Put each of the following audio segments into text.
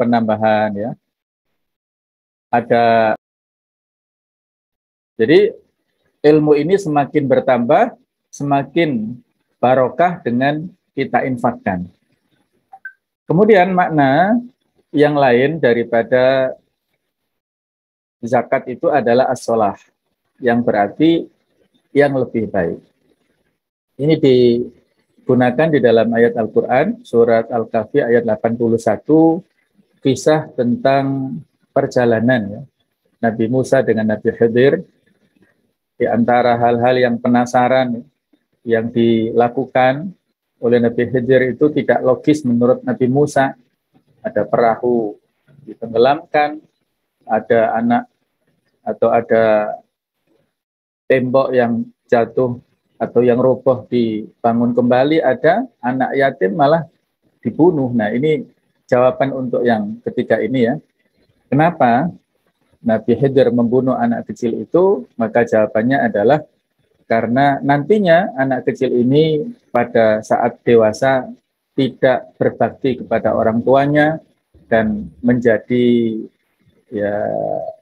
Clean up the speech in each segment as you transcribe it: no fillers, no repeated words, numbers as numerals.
penambahan ya. Jadi ilmu ini semakin bertambah, semakin barokah dengan kita infakkan. Kemudian makna yang lain daripada zakat itu adalah as-sholah, yang berarti yang lebih baik. Ini digunakan di dalam ayat Al-Quran, surat Al-Kahfi ayat 81, kisah tentang perjalanan ya, Nabi Musa dengan Nabi Khidir. Di antara hal-hal yang penasaran yang dilakukan oleh Nabi Khidir itu tidak logis menurut Nabi Musa. Ada perahu ditenggelamkan, ada anak atau ada tembok yang jatuh atau yang roboh dibangun kembali, ada anak yatim malah dibunuh. Nah, ini jawaban untuk yang ketiga ini ya. Kenapa Nabi Khidir membunuh anak kecil itu? Maka jawabannya adalah karena nantinya anak kecil ini pada saat dewasa tidak berbakti kepada orang tuanya dan menjadi ya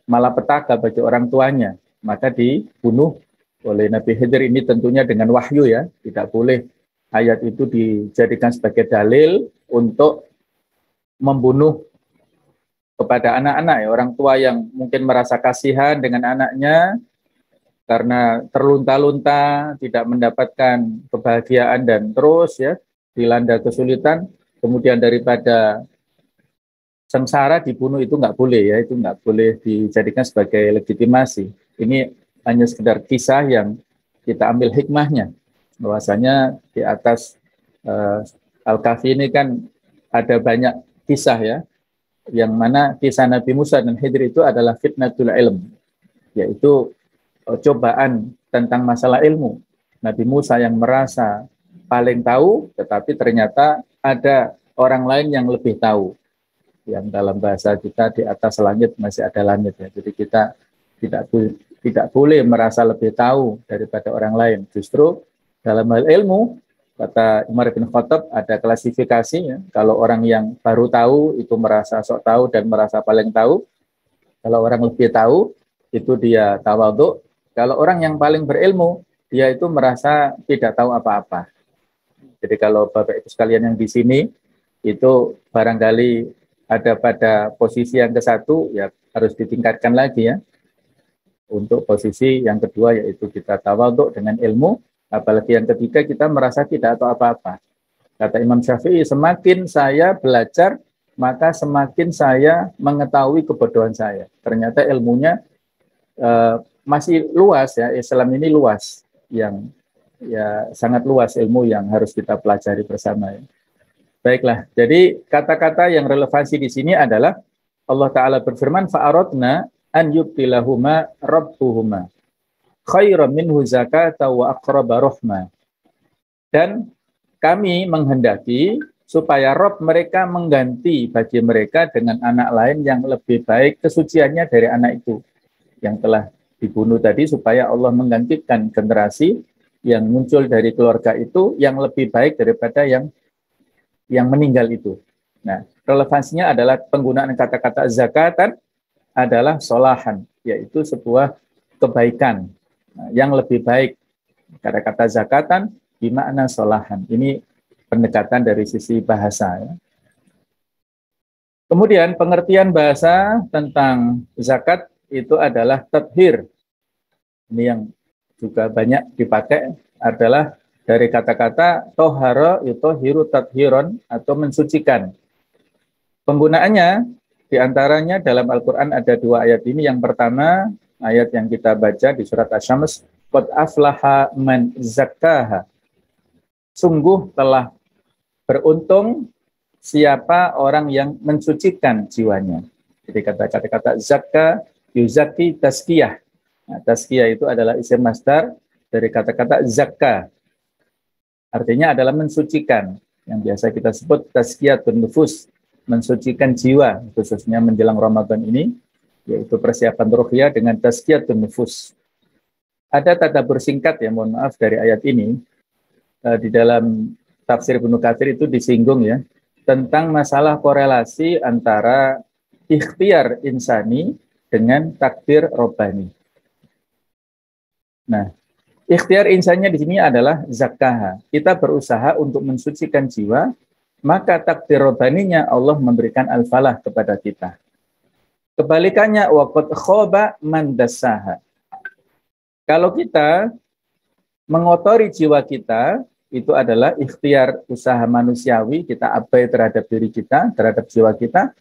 malapetaka bagi orang tuanya, maka dibunuh oleh Nabi Khidir. Ini tentunya dengan wahyu ya, tidak boleh ayat itu dijadikan sebagai dalil untuk membunuh kepada anak-anak ya, orang tua yang mungkin merasa kasihan dengan anaknya karena terlunta-lunta, tidak mendapatkan kebahagiaan dan terus ya dilanda kesulitan, kemudian daripada sengsara dibunuh, itu nggak boleh ya, itu nggak boleh dijadikan sebagai legitimasi. Ini hanya sekedar kisah yang kita ambil hikmahnya, bahwasanya di atas Al-Kahfi ini kan ada banyak kisah ya, yang mana kisah Nabi Musa dan Khidir itu adalah fitnatul ilm, yaitu cobaan tentang masalah ilmu. Nabi Musa yang merasa paling tahu, tetapi ternyata ada orang lain yang lebih tahu. Yang dalam bahasa kita di atas langit masih ada langit ya. Jadi kita tidak boleh merasa lebih tahu daripada orang lain. Justru dalam hal ilmu, kata Umar bin Khattab, ada klasifikasi ya. Kalau orang yang baru tahu itu merasa sok tahu dan merasa paling tahu. Kalau orang lebih tahu itu dia tawadhu. Kalau orang yang paling berilmu, dia itu merasa tidak tahu apa-apa. Jadi kalau Bapak Ibu sekalian yang di sini itu barangkali ada pada posisi yang ke-1, ya harus ditingkatkan lagi ya. Untuk posisi yang kedua yaitu kita tawadhu dengan ilmu, apalagi yang ketiga kita merasa tidak tahu apa-apa. Kata Imam Syafi'i, semakin saya belajar, maka semakin saya mengetahui kebodohan saya. Ternyata ilmunya masih luas ya, Islam ini luas, yang ya sangat luas ilmu yang harus kita pelajari bersama ya. Baiklah, jadi kata-kata yang relevansi di sini adalah Allah Ta'ala berfirman, fa'aradna an yubtilahuma rabbuhuma khairan minhu zakata wa aqraba rahma. Dan kami menghendaki supaya Rob mereka mengganti bagi mereka dengan anak lain yang lebih baik kesuciannya dari anak itu yang telah dibunuh tadi, supaya Allah menggantikan generasi yang muncul dari keluarga itu yang lebih baik daripada yang meninggal itu. Nah, relevansinya adalah penggunaan kata-kata zakatan adalah solahan, yaitu sebuah kebaikan yang lebih baik. Kata-kata zakatan bermakna solahan. Ini pendekatan dari sisi bahasa. Ya. Kemudian pengertian bahasa tentang zakat itu adalah tathir. Ini yang juga banyak dipakai adalah dari kata-kata tohara itu hiru tathiron atau mensucikan. Penggunaannya diantaranya dalam Al-Quran ada 2 ayat ini. Yang pertama ayat yang kita baca di surat Asy-Syams, qad aflaha man zakkaha. Sungguh telah beruntung siapa orang yang mensucikan jiwanya. Jadi kata-kata zakka yuzaki tazkiyah. Nah, tazkiyah itu adalah isim masdar dari kata-kata zakka. Artinya adalah mensucikan. Yang biasa kita sebut tazkiyatun nufus, mensucikan jiwa, khususnya menjelang Ramadan ini, yaitu persiapan ruqyah dengan tazkiyatun nufus. Ada tadabur singkat ya, mohon maaf, dari ayat ini. Di dalam tafsir Ibnu Katsir itu disinggung ya, tentang masalah korelasi antara ikhtiar insani dengan takdir robbani. Nah, ikhtiar insannya di sini adalah zakah. Kita berusaha untuk mensucikan jiwa, maka takdir robbaninya Allah memberikan al-falah kepada kita. Kebalikannya, waqad khaba man dassaha. Kalau kita mengotori jiwa kita, itu adalah ikhtiar usaha manusiawi, kita abai terhadap diri kita, terhadap jiwa kita,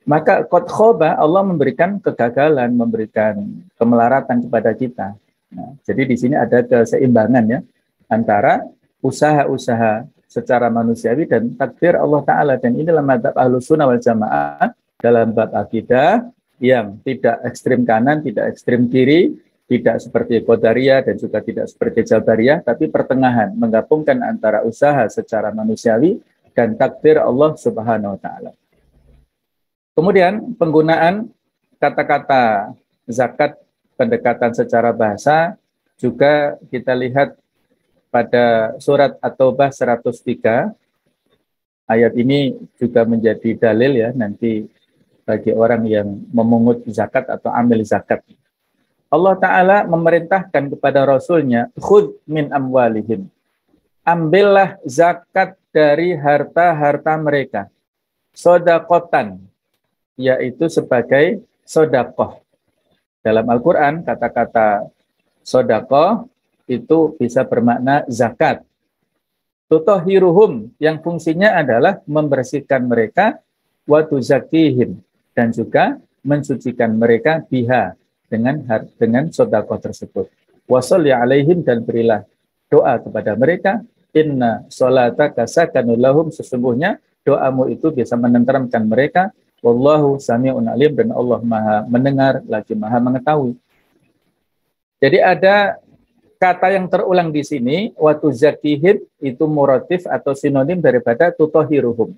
maka qad khoba, Allah memberikan kegagalan, memberikan kemelaratan kepada kita. Nah, jadi di sini ada keseimbangan ya antara usaha-usaha secara manusiawi dan takdir Allah Ta'ala. Dan inilah madzhab Ahlussunnah wal Jamaah dalam bab akidah yang tidak ekstrim kanan, tidak ekstrim kiri, tidak seperti Qadariyah dan juga tidak seperti Jabariyah, tapi pertengahan, menggabungkan antara usaha secara manusiawi dan takdir Allah Subhanahu wa Ta'ala. Kemudian penggunaan kata-kata zakat, pendekatan secara bahasa, juga kita lihat pada surat At-Taubah 103, ayat ini juga menjadi dalil ya nanti bagi orang yang memungut zakat atau amil zakat. Allah Ta'ala memerintahkan kepada Rasulnya, khudh min amwalihim. Ambillah zakat dari harta-harta mereka. Sodakotan, yaitu sebagai sodakoh. Dalam Al-Quran, kata-kata sodakoh itu bisa bermakna zakat. Tutohiruhum, yang fungsinya adalah membersihkan mereka, wa tuzakihim, dan juga mensucikan mereka biha, dengan sedekah tersebut. Washolli alaihim, dan berilah doa kepada mereka. Inna sholataka sakanul lahum, sesungguhnya doamu itu bisa menenteramkan mereka. Wallahu sami'un alim, dan Allah Maha mendengar lagi Maha mengetahui. Jadi ada kata yang terulang di sini, wa tuzakihim, itu muratif atau sinonim daripada tutohiruhum.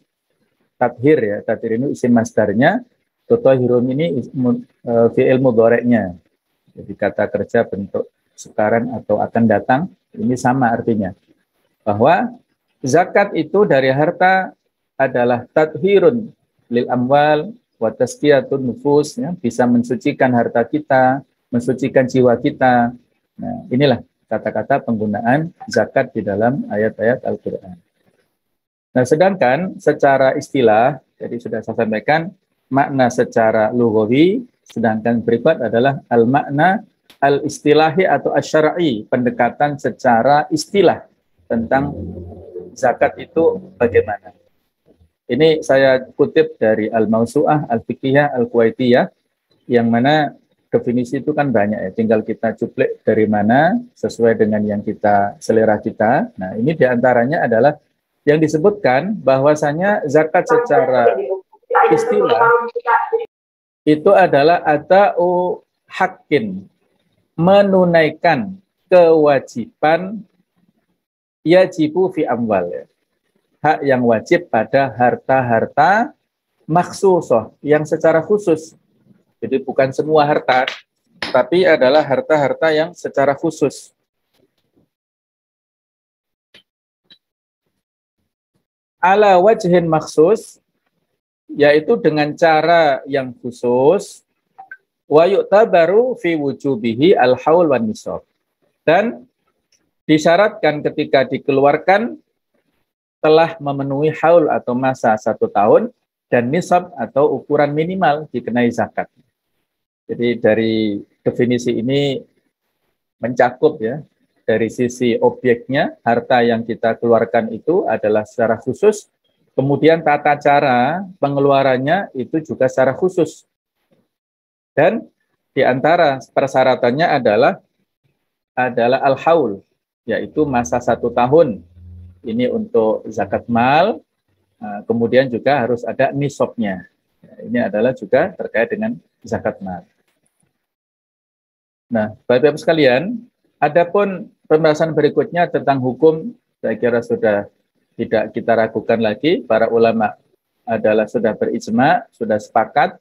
Tathir ya, tathir ini isim masdarnya. Tutohirum ini fi'il mudhari'nya. Jadi kata kerja bentuk sekarang atau akan datang, ini sama artinya. Bahwa zakat itu dari harta adalah tathirun lil amwal wa tazkiyatun nufus, ya, bisa mensucikan harta kita, mensucikan jiwa kita. Nah, inilah kata-kata penggunaan zakat di dalam ayat-ayat Al-Quran. Nah, sedangkan secara istilah, jadi sudah saya sampaikan, makna secara lughawi, sedangkan berikut adalah al-makna al-istilahi atau asyara'i, pendekatan secara istilah tentang zakat itu bagaimana. Ini saya kutip dari Al-Mawsu'ah Al-Fiqhiyah Al-Kuwaitiyah, yang mana definisi itu kan banyak ya, tinggal kita cuplik dari mana sesuai dengan yang kita selera kita. Nah, ini diantaranya adalah yang disebutkan bahwasanya zakat secara istilah itu adalah ada'u haqqin, menunaikan kewajiban yajibu fi amwal, ya. Hak yang wajib pada harta-harta makhsusoh, yang secara khusus. Jadi bukan semua harta, tapi adalah harta-harta yang secara khusus. Ala wajhin maksus, yaitu dengan cara yang khusus, wa yu'tabaru fi wujubihi al-haul wan nisab, dan disyaratkan ketika dikeluarkan telah memenuhi haul atau masa 1 tahun, dan nisab atau ukuran minimal dikenai zakat. Jadi dari definisi ini mencakup ya, dari sisi objeknya, harta yang kita keluarkan itu adalah secara khusus. Kemudian tata cara pengeluarannya itu juga secara khusus. Dan di antara persyaratannya adalah al-haul, yaitu masa 1 tahun. Ini untuk zakat mal, kemudian juga harus ada nisabnya. Ini adalah juga terkait dengan zakat mal. Nah, Bapak-Ibu sekalian, adapun pembahasan berikutnya tentang hukum, saya kira sudah tidak kita ragukan lagi, para ulama adalah sudah berijma, sudah sepakat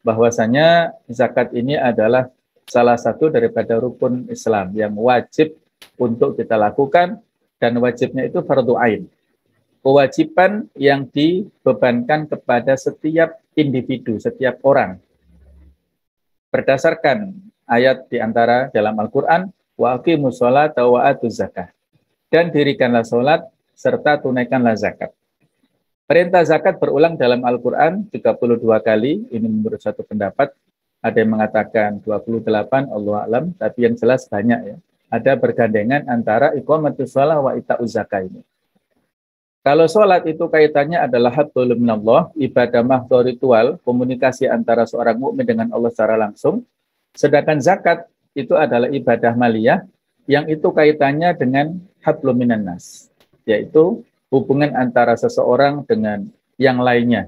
bahwasanya zakat ini adalah salah satu daripada rukun Islam yang wajib untuk kita lakukan, dan wajibnya itu fardu ain. kewajiban yang dibebankan kepada setiap individu, setiap orang. Berdasarkan ayat di antara dalam Al-Quran, wa aqimus sholata wa atuz zakah. Dan dirikanlah sholat serta tunaikanlah zakat. Perintah zakat berulang dalam Al-Quran 32 kali, ini menurut satu pendapat. Ada yang mengatakan 28, Allah alam, tapi yang jelas banyak ya. Ada bergandengan antara iqamatus shalah wa ita'uz zakah ini. Kalau sholat itu kaitannya adalah hablum minallah, ibadah mahdhur ritual, komunikasi antara seorang mukmin dengan Allah secara langsung. Sedangkan zakat itu adalah ibadah maliyah, yang itu kaitannya dengan hablum minan nas, yaitu hubungan antara seseorang dengan yang lainnya.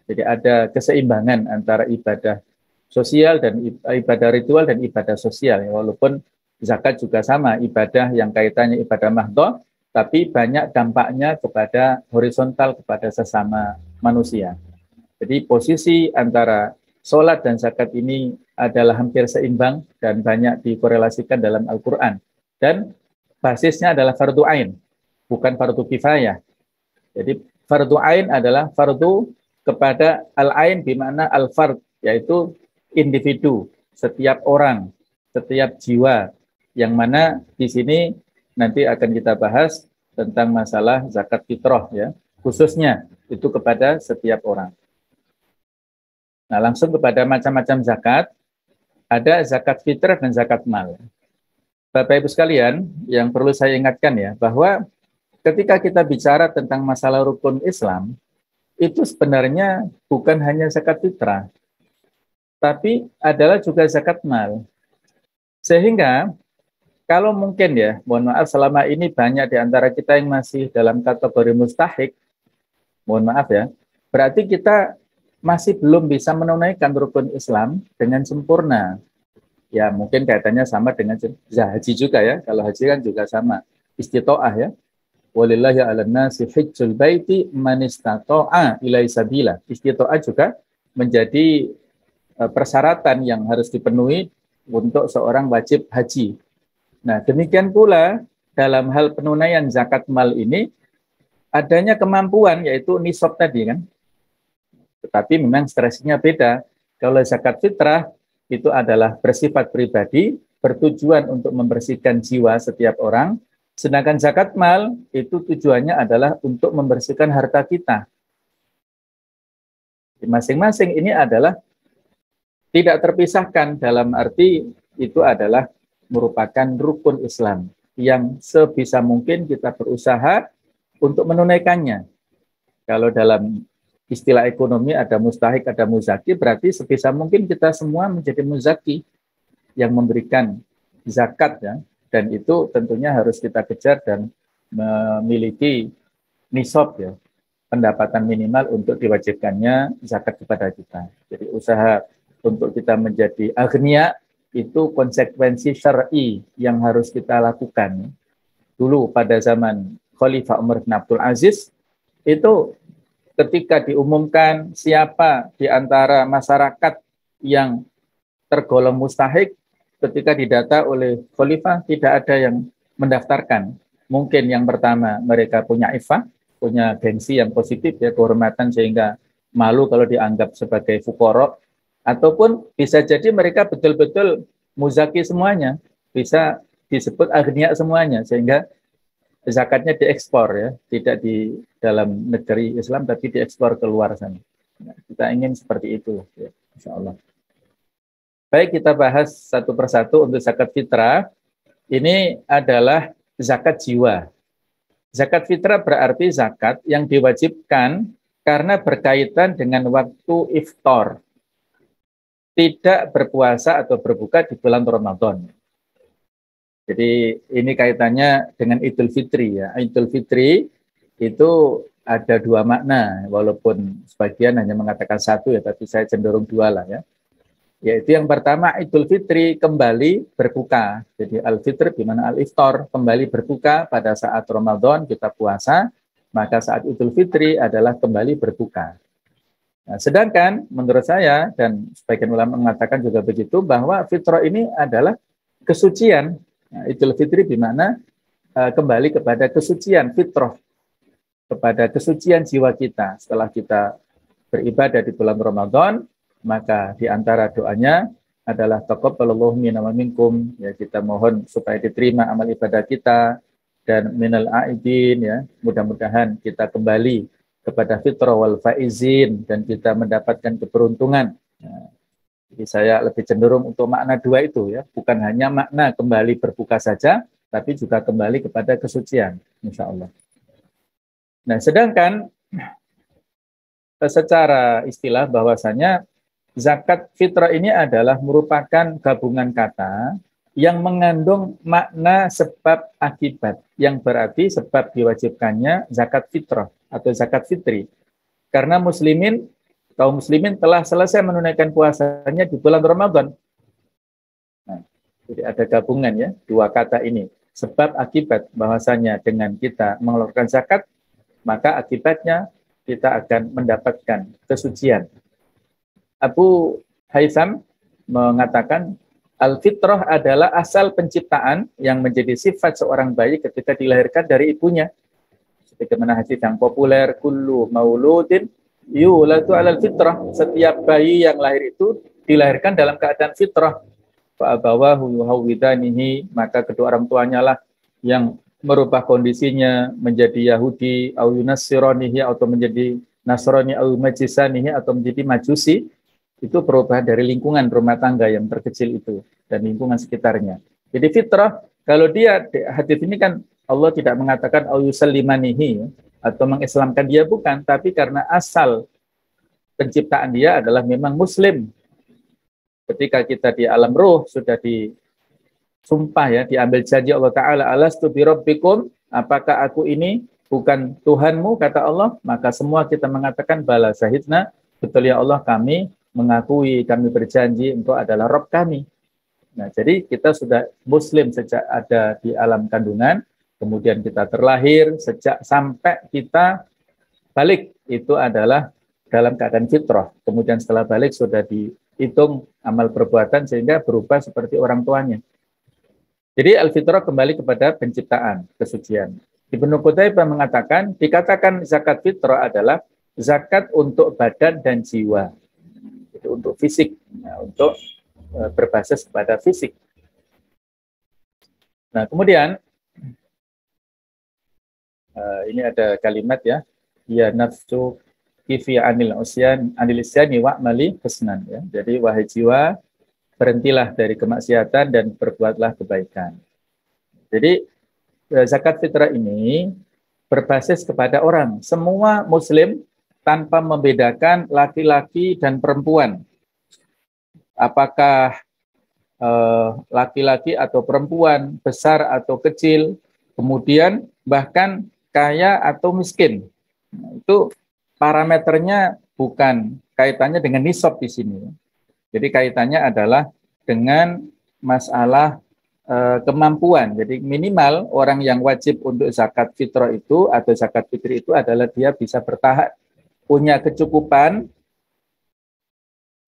Jadi ada keseimbangan antara ibadah sosial dan ibadah ritual dan ibadah sosial. Walaupun zakat juga sama, ibadah yang kaitannya ibadah mahdhur, tapi banyak dampaknya kepada horizontal, kepada sesama manusia. Jadi posisi antara sholat dan zakat ini adalah hampir seimbang dan banyak dikorelasikan dalam Al-Quran. Dan basisnya adalah fardu ain, bukan fardu kifayah. Jadi fardu ain adalah fardu kepada al-ain bimana al-fard, yaitu individu, setiap orang, setiap jiwa, yang mana di sini nanti akan kita bahas tentang masalah zakat fitrah ya, khususnya itu kepada setiap orang. Nah, langsung kepada macam-macam zakat, ada zakat fitrah dan zakat mal. Bapak Ibu sekalian, yang perlu saya ingatkan ya, bahwa ketika kita bicara tentang masalah rukun Islam, itu sebenarnya bukan hanya zakat fitrah, tapi adalah juga zakat mal. Sehingga kalau mungkin ya, mohon maaf selama ini banyak di antara kita yang masih dalam kategori mustahik, mohon maaf ya, berarti kita masih belum bisa menunaikan rukun Islam dengan sempurna. Ya mungkin kaitannya sama dengan haji juga ya, kalau haji kan juga sama, istitoah ya. Walillahi 'alan nasi hajjul baiti man istata'a ilaihi sabila. Istitoah juga menjadi persyaratan yang harus dipenuhi untuk seorang wajib haji. Nah, demikian pula dalam hal penunaian zakat mal ini adanya kemampuan yaitu nisab tadi kan. Tetapi memang stresnya beda. Kalau zakat fitrah itu adalah bersifat pribadi, bertujuan untuk membersihkan jiwa setiap orang. Sedangkan zakat mal itu tujuannya adalah untuk membersihkan harta kita. Masing-masing ini adalah tidak terpisahkan dalam arti itu adalah merupakan rukun Islam yang sebisa mungkin kita berusaha untuk menunaikannya. Kalau dalam istilah ekonomi ada mustahik, ada muzaki, berarti sebisa mungkin kita semua menjadi muzaki yang memberikan zakat ya, dan itu tentunya harus kita kejar dan memiliki nisab ya, pendapatan minimal untuk diwajibkannya zakat kepada kita. Jadi usaha untuk kita menjadi aghnia itu konsekuensi syar'i yang harus kita lakukan. Dulu pada zaman Khalifah Umar bin Abdul Aziz, itu ketika diumumkan siapa di antara masyarakat yang tergolong mustahik, ketika didata oleh Khalifah, tidak ada yang mendaftarkan. Mungkin yang pertama, mereka punya ifah, punya gengsi yang positif, ya kehormatan sehingga malu kalau dianggap sebagai fuqara. Ataupun bisa jadi mereka betul-betul muzaki semuanya, bisa disebut aghnia semuanya, sehingga zakatnya diekspor ya, tidak di dalam negeri Islam tapi diekspor keluar sana. Nah, kita ingin seperti itu, ya, insya Allah. Baik, kita bahas satu persatu untuk zakat fitrah. Ini adalah zakat jiwa. Zakat fitrah berarti zakat yang diwajibkan karena berkaitan dengan waktu iftar. Tidak berpuasa atau berbuka di bulan Ramadan. Jadi ini kaitannya dengan Idul Fitri ya. Idul Fitri itu ada dua makna, walaupun sebagian hanya mengatakan satu ya, tapi saya cenderung dua lah ya. Yaitu yang pertama Idul Fitri kembali berbuka. Jadi Al-Fitr di mana Al-Iftar kembali berbuka pada saat Ramadan kita puasa, maka saat Idul Fitri adalah kembali berbuka. Nah, sedangkan menurut saya dan sebagian ulama mengatakan juga begitu bahwa fitrah ini adalah kesucian. Nah, Idul Fitri di mana kembali kepada kesucian fitrah. kepada kesucian jiwa kita setelah kita beribadah di bulan Ramadan, maka di antara doanya adalah taqabbalallahu minna wa minkum, ya, kita mohon supaya diterima amal ibadah kita, dan minal aidin, ya, mudah-mudahan kita kembali kepada fitrah wal faizin dan kita mendapatkan keberuntungan. Nah, jadi saya lebih cenderung untuk makna dua itu, ya, bukan hanya makna kembali berbuka saja, tapi juga kembali kepada kesucian, insya Allah. Nah, sedangkan secara istilah bahwasanya zakat fitrah ini adalah merupakan gabungan kata yang mengandung makna sebab akibat, yang berarti sebab diwajibkannya zakat fitrah atau zakat fitri. Karena kaum muslimin telah selesai menunaikan puasanya di bulan Ramadan. Nah, jadi ada gabungan, ya, dua kata ini, sebab akibat, bahwasanya dengan kita mengeluarkan zakat, maka akibatnya kita akan mendapatkan kesucian. Abu Haytham mengatakan al-fitrah adalah asal penciptaan yang menjadi sifat seorang bayi ketika dilahirkan dari ibunya. Sebagaimana hadis yang populer, kullu mauludin yuladu 'alal fitrah. Setiap bayi yang lahir itu dilahirkan dalam keadaan fitrah. Fa abawahu yuhawwidanihi, maka kedua orang tuanya lah yang merubah kondisinya menjadi Yahudi, au yunassiranihi, atau menjadi Nasrani, au majisanihi, atau menjadi Majusi. Itu perubahan dari lingkungan rumah tangga yang terkecil itu dan lingkungan sekitarnya. Jadi fitrah, kalau dia, hadis ini kan Allah tidak mengatakan au yusallimanihi, atau mengislamkan dia, bukan, tapi karena asal penciptaan dia adalah memang muslim. Ketika kita di alam ruh sudah disumpah, ya, diambil janji Allah Ta'ala, alastu birabbikum, apakah aku ini bukan Tuhanmu, kata Allah, maka semua kita mengatakan bala syahidna, betul ya Allah, kami mengakui, kami berjanji engkau adalah Rabb kami. Nah, jadi kita sudah muslim sejak ada di alam kandungan, kemudian kita terlahir, sejak sampai kita balik, itu adalah dalam keadaan fitrah. Kemudian setelah balik sudah dihitung amal perbuatan sehingga berubah seperti orang tuanya. Jadi al-fitrah kembali kepada penciptaan, kesucian. Ibnu Qutaibah mengatakan, dikatakan zakat fitrah adalah zakat untuk badan dan jiwa. Itu untuk fisik, nah, untuk berbasis kepada fisik. Nah, kemudian ini ada kalimat, ya, ya nafsu kifi anil isyani wa'mali husnan, ya. Jadi wahai jiwa, berhentilah dari kemaksiatan dan berbuatlah kebaikan. Jadi zakat fitrah ini berbasis kepada orang, semua muslim, tanpa membedakan laki-laki dan perempuan. Apakah laki-laki atau perempuan, besar atau kecil, kemudian bahkan kaya atau miskin. Nah, itu parameternya bukan kaitannya dengan nisab di sini. Jadi kaitannya adalah dengan masalah kemampuan. Jadi minimal orang yang wajib untuk zakat fitrah itu atau zakat fitri itu adalah dia bisa bertahan, punya kecukupan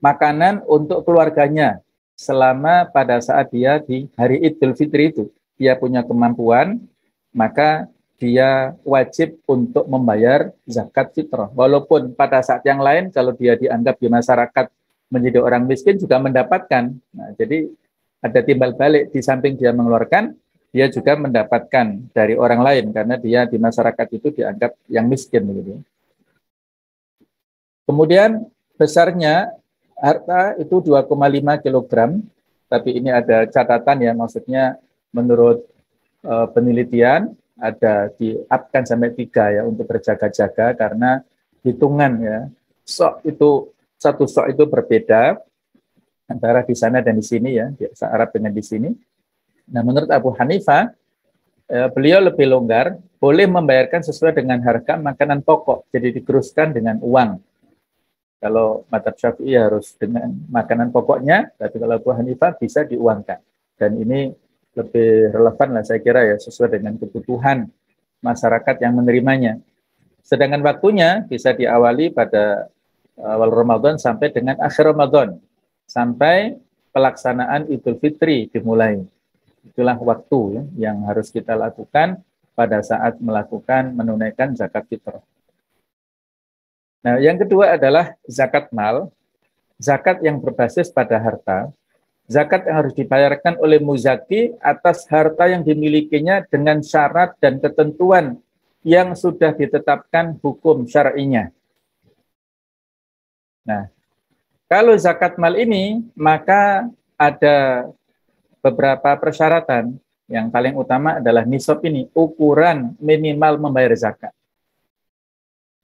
makanan untuk keluarganya selama pada saat dia di hari Idul Fitri itu. Dia punya kemampuan, maka dia wajib untuk membayar zakat fitrah. Walaupun pada saat yang lain kalau dia dianggap di masyarakat menjadi orang miskin juga mendapatkan. Nah, jadi ada timbal balik, di samping dia mengeluarkan, dia juga mendapatkan dari orang lain karena dia di masyarakat itu dianggap yang miskin begitu. Kemudian besarnya harta itu 2,5 kg, tapi ini ada catatan, ya, maksudnya menurut penelitian ada di-upkan sampai 3, ya, untuk berjaga-jaga karena hitungan, ya, sok itu, satu sok itu berbeda antara di sana dan di sini, ya, di Arab dengan di sini. Nah, menurut Abu Hanifah, beliau lebih longgar, boleh membayarkan sesuai dengan harga makanan pokok, jadi digeruskan dengan uang. Kalau mazhab Syafi'i harus dengan makanan pokoknya, tapi kalau Abu Hanifah bisa diuangkan. Dan ini lebih relevan lah saya kira, ya, sesuai dengan kebutuhan masyarakat yang menerimanya. Sedangkan waktunya bisa diawali pada awal Ramadan sampai dengan akhir Ramadan, sampai pelaksanaan Idul Fitri dimulai. Itulah waktu, ya, yang harus kita lakukan pada saat menunaikan zakat fitrah. Nah, yang kedua adalah zakat mal, zakat yang berbasis pada harta, zakat yang harus dibayarkan oleh muzaki atas harta yang dimilikinya dengan syarat dan ketentuan yang sudah ditetapkan hukum syar'inya. Nah, kalau zakat mal ini, maka ada beberapa persyaratan. Yang paling utama adalah nisab ini, ukuran minimal membayar zakat.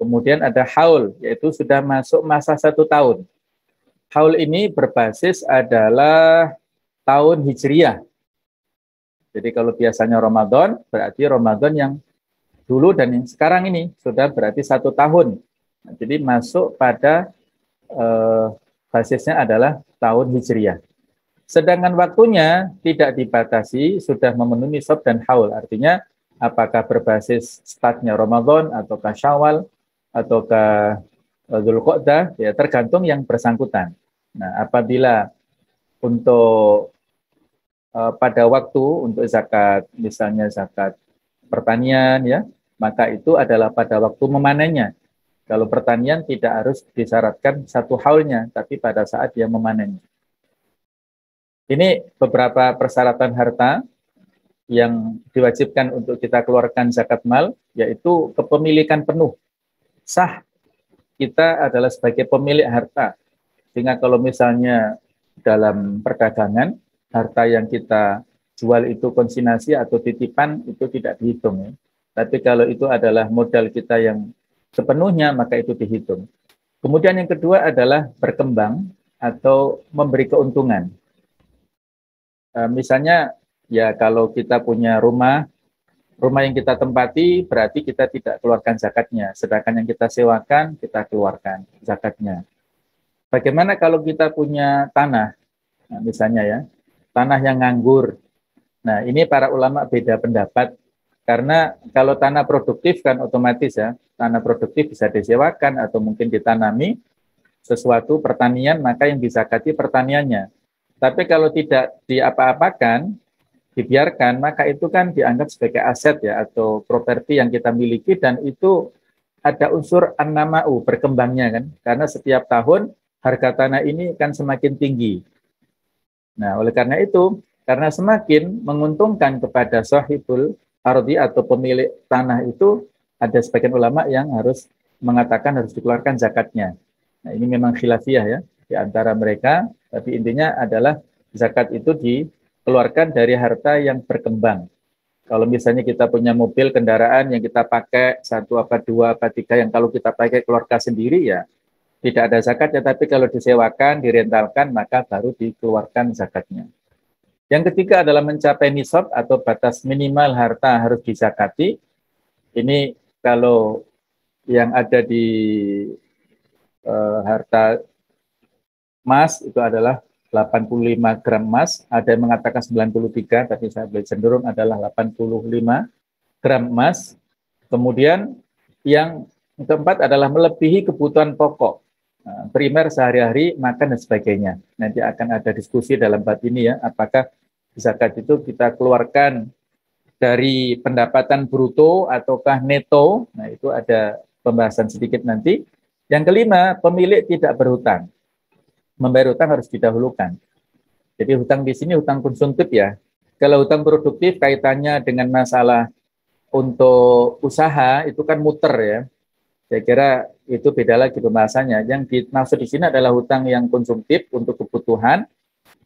Kemudian ada haul, yaitu sudah masuk masa 1 tahun. Haul ini berbasis adalah tahun Hijriyah. Jadi kalau biasanya Ramadan, berarti Ramadan yang dulu dan yang sekarang ini sudah berarti 1 tahun. Nah, jadi masuk pada basisnya adalah tahun Hijriyah. Sedangkan waktunya tidak dibatasi, sudah memenuhi nisab dan haul. Artinya apakah berbasis startnya Ramadan, ataukah Syawal, ataukah Dzulqa'dah, ya tergantung yang bersangkutan. Nah, apabila untuk pada waktu untuk zakat, misalnya zakat pertanian, ya, maka itu adalah pada waktu memanennya. Kalau pertanian tidak harus disyaratkan 1 haulnya, tapi pada saat dia memanennya. Ini beberapa persyaratan harta yang diwajibkan untuk kita keluarkan zakat mal, yaitu kepemilikan penuh. Sah kita adalah sebagai pemilik harta. Sehingga kalau misalnya dalam perdagangan, harta yang kita jual itu konsignasi atau titipan, itu tidak dihitung. Ya. Tapi kalau itu adalah modal kita yang sepenuhnya, maka itu dihitung. Kemudian yang kedua adalah berkembang atau memberi keuntungan. Misalnya, ya kalau kita punya rumah yang kita tempati berarti kita tidak keluarkan zakatnya. Sedangkan yang kita sewakan, kita keluarkan zakatnya. Bagaimana kalau kita punya tanah, nah, misalnya ya, tanah yang nganggur. Nah, ini para ulama beda pendapat. Karena kalau tanah produktif kan otomatis ya, tanah produktif bisa disewakan atau mungkin ditanami sesuatu pertanian, maka yang dizakati pertaniannya. Tapi kalau tidak diapa-apakan, dibiarkan, maka itu kan dianggap sebagai aset ya, atau properti yang kita miliki, dan itu ada unsur an-nama'u, berkembangnya kan. Karena setiap tahun harga tanah ini kan semakin tinggi. Nah, oleh karena itu, karena semakin menguntungkan kepada sahibul ardi atau pemilik tanah itu, ada sebagian ulama yang harus mengatakan harus dikeluarkan zakatnya. Nah, ini memang khilafiyah ya di antara mereka, tapi intinya adalah zakat itu dikeluarkan dari harta yang berkembang. Kalau misalnya kita punya mobil, kendaraan yang kita pakai 1 apa 2 apa 3, yang kalau kita pakai keluarga sendiri ya tidak ada zakatnya, tapi kalau disewakan, direntalkan, maka baru dikeluarkan zakatnya. Yang ketiga adalah mencapai nisab atau batas minimal harta harus dizakati. Ini kalau yang ada di harta emas itu adalah 85 gram emas, ada yang mengatakan 93, tapi saya lebih cenderung adalah 85 gram emas. Kemudian yang keempat adalah melebihi kebutuhan pokok, primer sehari-hari, makan dan sebagainya. Nanti akan ada diskusi dalam bab ini ya, apakah zakat itu kita keluarkan dari pendapatan bruto ataukah neto. Nah, itu ada pembahasan sedikit nanti. Yang kelima, pemilik tidak berhutang. Membayar hutang harus didahulukan. Jadi hutang di sini hutang konsumtif ya. Kalau hutang produktif kaitannya dengan masalah untuk usaha itu kan muter ya. Saya kira itu beda lagi pembahasannya. Yang dimaksud di sini adalah hutang yang konsumtif untuk kebutuhan.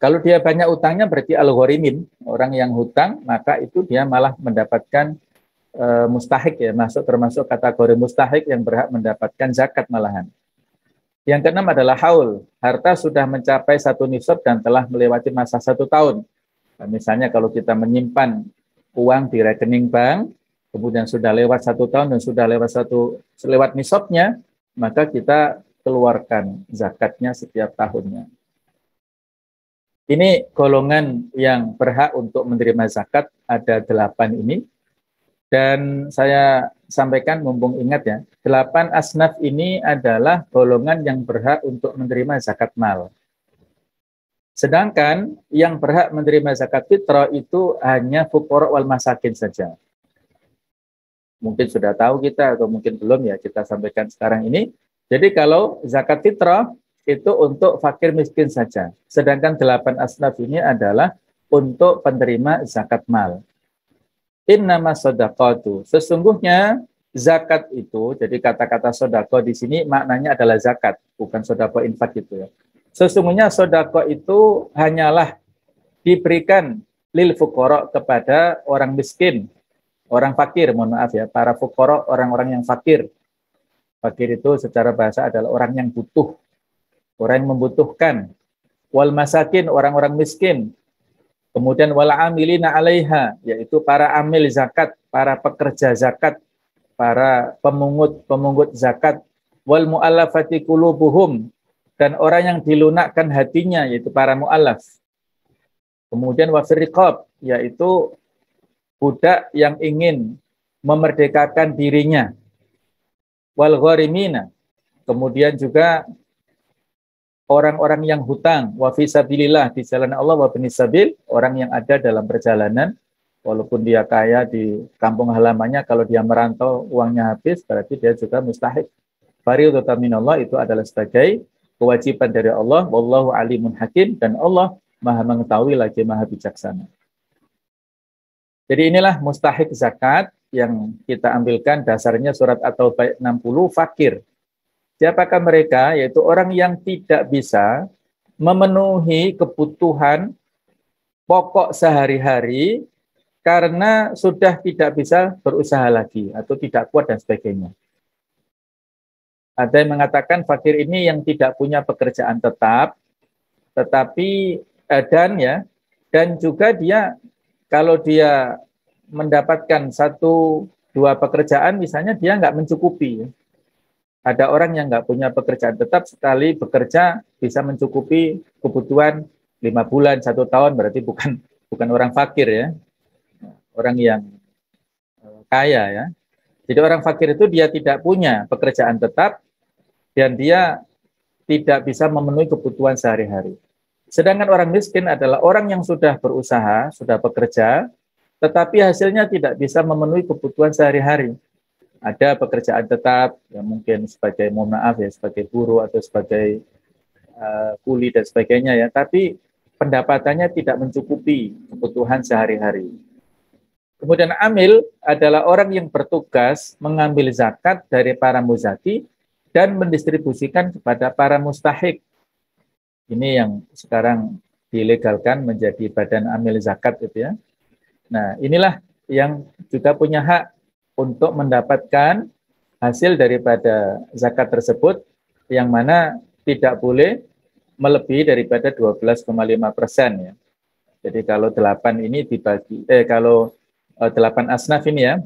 Kalau dia banyak hutangnya berarti al-ghorimin, orang yang hutang, maka itu dia malah mendapatkan mustahik ya, termasuk kategori mustahik yang berhak mendapatkan zakat malahan. Yang keenam adalah haul, harta sudah mencapai 1 nisab dan telah melewati masa 1 tahun. Nah, misalnya kalau kita menyimpan uang di rekening bank, kemudian sudah lewat 1 tahun dan sudah lewat nisabnya, maka kita keluarkan zakatnya setiap tahunnya. Ini golongan yang berhak untuk menerima zakat, ada 8 ini. Dan saya sampaikan mumpung ingat ya, 8 asnaf ini adalah golongan yang berhak untuk menerima zakat mal. Sedangkan yang berhak menerima zakat fitrah itu hanya fuqara wal masakin saja. Mungkin sudah tahu kita atau mungkin belum, ya kita sampaikan sekarang ini. Jadi kalau zakat fitrah itu untuk fakir miskin saja. Sedangkan 8 asnaf ini adalah untuk penerima zakat mal. Innama shadaqatu. Sesungguhnya zakat itu, jadi kata-kata sodako di sini maknanya adalah zakat, bukan sodako infak gitu ya. Sesungguhnya sodako itu hanyalah diberikan lil fuqara kepada orang miskin, orang fakir, mohon maaf ya, para fuqara, orang-orang yang fakir. Fakir itu secara bahasa adalah orang yang butuh, orang yang membutuhkan. Wal masakin, orang-orang miskin. Kemudian wal amilina 'alaiha, yaitu para amil zakat, para pekerja zakat, para pemungut zakat. Wal mu'allafati qulubuhum, dan orang yang dilunakkan hatinya, yaitu para mu'allaf. Kemudian wa firriqab, yaitu budak yang ingin memerdekakan dirinya. Wal gharimina, kemudian juga orang-orang yang hutang, wa fisabilillah, di jalan Allah, wa binisabil, orang yang ada dalam perjalanan, walaupun dia kaya di kampung halamannya, kalau dia merantau uangnya habis, berarti dia juga mustahik. Fariidatan minallah, itu adalah sebagai kewajiban dari Allah, wallahu alimun hakim, dan Allah maha mengetahui lagi maha bijaksana. Jadi inilah mustahik zakat yang kita ambilkan dasarnya surat At-Taubah 60, fakir. Siapakah mereka? Yaitu orang yang tidak bisa memenuhi kebutuhan pokok sehari-hari karena sudah tidak bisa berusaha lagi atau tidak kuat dan sebagainya. Ada yang mengatakan fakir ini yang tidak punya pekerjaan tetap, tetapi dan juga dia kalau dia mendapatkan 1-2 pekerjaan, misalnya dia nggak mencukupi. Ada orang yang nggak punya pekerjaan tetap, sekali bekerja bisa mencukupi kebutuhan 5 bulan, 1 tahun, berarti bukan orang fakir ya, orang yang kaya ya. Jadi orang fakir itu dia tidak punya pekerjaan tetap dan dia tidak bisa memenuhi kebutuhan sehari-hari. Sedangkan orang miskin adalah orang yang sudah berusaha, sudah bekerja, tetapi hasilnya tidak bisa memenuhi kebutuhan sehari-hari. Ada pekerjaan tetap, ya mungkin sebagai, mohon maaf ya, sebagai buruh atau sebagai kuli dan sebagainya ya, tapi pendapatannya tidak mencukupi kebutuhan sehari-hari. Kemudian amil adalah orang yang bertugas mengambil zakat dari para muzaki dan mendistribusikan kepada para mustahik. Ini yang sekarang dilegalkan menjadi badan amil zakat gitu ya. Nah, inilah yang juga punya hak untuk mendapatkan hasil daripada zakat tersebut, yang mana tidak boleh melebihi daripada 12,5% ya. Jadi kalau 8 ini dibagi, kalau 8 asnaf ini ya,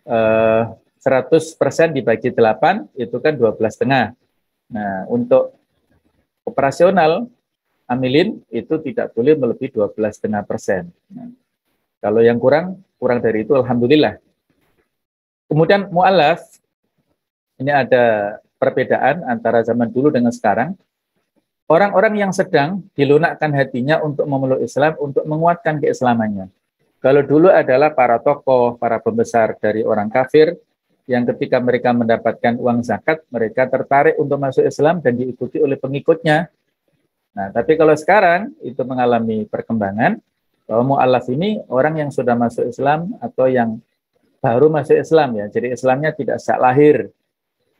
100% dibagi 8 itu kan 12,5. Nah, untuk operasional amilin itu tidak boleh melebihi 12,5%. Nah, kalau yang kurang dari itu alhamdulillah. Kemudian mu'alaf, ini ada perbedaan antara zaman dulu dengan sekarang. Orang-orang yang sedang dilunakkan hatinya untuk memeluk Islam, untuk menguatkan keislamannya. Kalau dulu adalah para tokoh, para pembesar dari orang kafir, yang ketika mereka mendapatkan uang zakat, mereka tertarik untuk masuk Islam dan diikuti oleh pengikutnya. Nah, tapi kalau sekarang itu mengalami perkembangan, bahwa mu'alaf ini orang yang sudah masuk Islam atau yang baru masuk Islam ya. Jadi Islamnya tidak sejak lahir.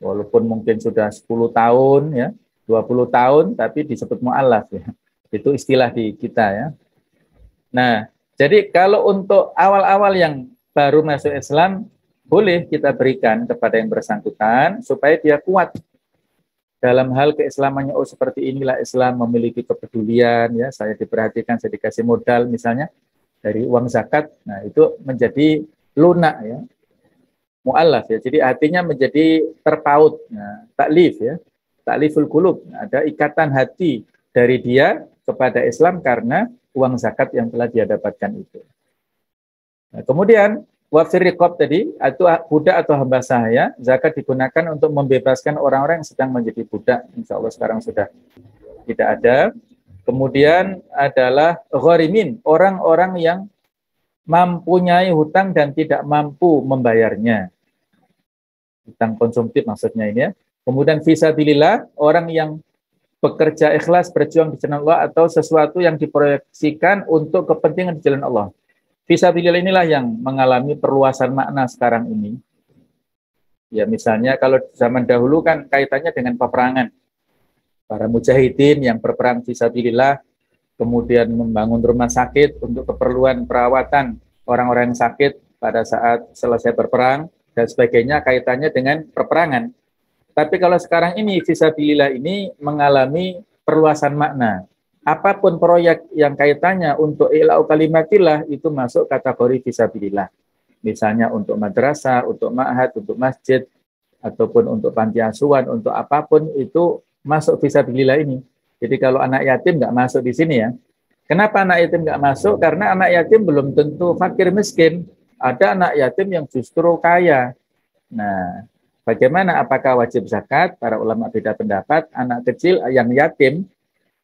Walaupun mungkin sudah 10 tahun ya, 20 tahun tapi disebut mu'alaf ya. Itu istilah di kita ya. Nah, jadi kalau untuk awal-awal yang baru masuk Islam, boleh kita berikan kepada yang bersangkutan supaya dia kuat dalam hal keislamannya. Oh, seperti inilah Islam, memiliki kepedulian ya, saya diperhatikan, saya dikasih modal misalnya dari uang zakat. Nah, itu menjadi lunak ya, mu'allaf ya. Jadi hatinya menjadi terpaut. Nah, taklif ya, takliful qulub. Ada ikatan hati dari dia kepada Islam karena uang zakat yang telah dia dapatkan itu. Nah, kemudian wafir riqab tadi, itu budak atau hamba sahaya, zakat digunakan untuk membebaskan orang-orang yang sedang menjadi budak. Insya Allah sekarang sudah tidak ada. Kemudian adalah gharimin, orang-orang yang mempunyai hutang dan tidak mampu membayarnya. hutang konsumtif maksudnya ini ya. Kemudian fisabilillah, orang yang bekerja ikhlas berjuang di jalan Allah atau sesuatu yang diproyeksikan untuk kepentingan di jalan Allah. Fisabilillah inilah yang mengalami perluasan makna sekarang ini. Ya misalnya kalau zaman dahulu kan kaitannya dengan peperangan. Para mujahidin yang berperang fisabilillah, kemudian membangun rumah sakit untuk keperluan perawatan orang-orang yang sakit pada saat selesai berperang dan sebagainya, kaitannya dengan peperangan. Tapi kalau sekarang ini fisabilillah ini mengalami perluasan makna. Apapun proyek yang kaitannya untuk i'la'u kalimatillah itu masuk kategori fisabilillah. Misalnya untuk madrasah, untuk ma'had, untuk masjid, ataupun untuk panti asuhan, untuk apapun itu masuk fisabilillah ini. Jadi kalau anak yatim nggak masuk di sini ya. Kenapa anak yatim nggak masuk? Karena anak yatim belum tentu fakir miskin. Ada anak yatim yang justru kaya. Nah, bagaimana? Apakah wajib zakat? Para ulama beda pendapat. Anak kecil yang yatim,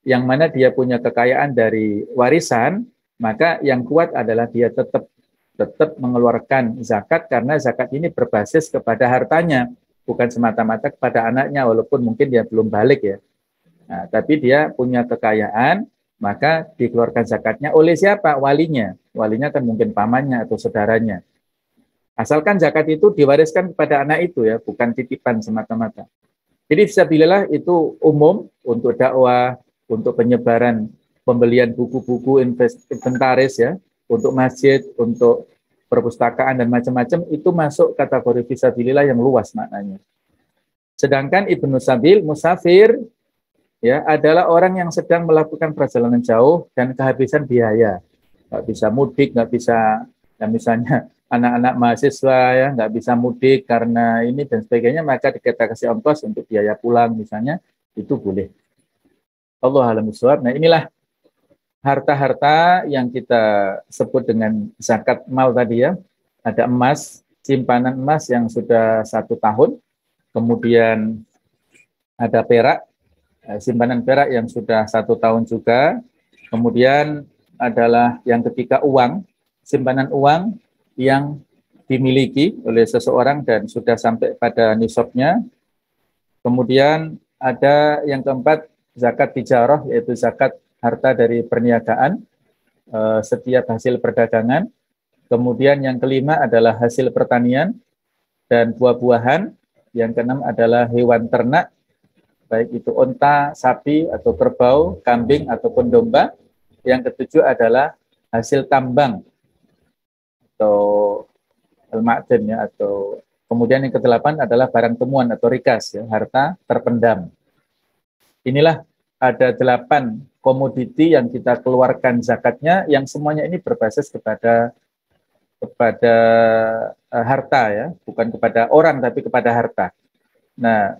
yang mana dia punya kekayaan dari warisan, maka yang kuat adalah dia tetap mengeluarkan zakat karena zakat ini berbasis kepada hartanya, bukan semata-mata kepada anaknya, walaupun mungkin dia belum balik ya. Nah, tapi dia punya kekayaan, maka dikeluarkan zakatnya oleh siapa? Walinya. Walinya kan mungkin pamannya atau saudaranya. Asalkan zakat itu diwariskan kepada anak itu ya, bukan titipan semata-mata. Jadi fisabilillah itu umum untuk dakwah, untuk penyebaran pembelian buku-buku inventaris ya, untuk masjid, untuk perpustakaan dan macam-macam, itu masuk kategori fisabilillah yang luas maknanya. Sedangkan Ibnu Sabil, musafir, ya adalah orang yang sedang melakukan perjalanan jauh dan kehabisan biaya, nggak bisa mudik, nggak bisa, ya misalnya anak-anak mahasiswa ya nggak bisa mudik karena ini dan sebagainya, maka kita kasih ongkos untuk biaya pulang misalnya, itu boleh. Allah a'lam bishawab. Nah inilah harta-harta yang kita sebut dengan zakat mal tadi ya. Ada emas, simpanan emas yang sudah 1 tahun, kemudian ada perak, simpanan perak yang sudah 1 tahun juga. Kemudian adalah yang ketiga uang, simpanan uang yang dimiliki oleh seseorang dan sudah sampai pada nisabnya. Kemudian ada yang keempat zakat tijarah, yaitu zakat harta dari perniagaan, setiap hasil perdagangan. Kemudian yang kelima adalah hasil pertanian dan buah-buahan. Yang keenam adalah hewan ternak, baik itu unta, sapi, atau kerbau, kambing, ataupun domba. Yang ketujuh adalah hasil tambang atau al-ma'dan ya, atau kemudian yang kedelapan adalah barang temuan atau rikas ya, harta terpendam. Inilah ada 8 komoditi yang kita keluarkan zakatnya, yang semuanya ini berbasis kepada harta ya, bukan kepada orang tapi kepada harta. Nah,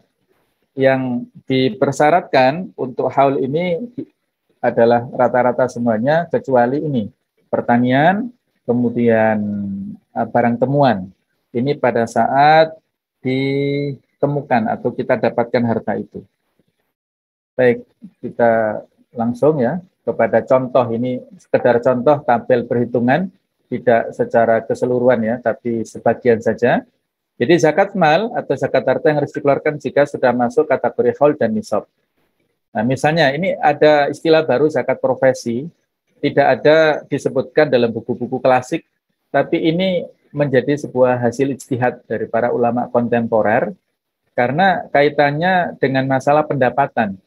yang dipersyaratkan untuk haul ini adalah rata-rata semuanya kecuali ini, pertanian, kemudian barang temuan. Ini pada saat ditemukan atau kita dapatkan harta itu. Baik, kita langsung ya kepada contoh. Ini sekedar contoh tabel perhitungan, tidak secara keseluruhan ya, tapi sebagian saja. Jadi zakat mal atau zakat harta yang harus dikeluarkan jika sudah masuk kategori haul dan nisab. Nah, misalnya ini ada istilah baru zakat profesi, tidak ada disebutkan dalam buku-buku klasik, tapi ini menjadi sebuah hasil ijtihad dari para ulama kontemporer karena kaitannya dengan masalah pendapatan.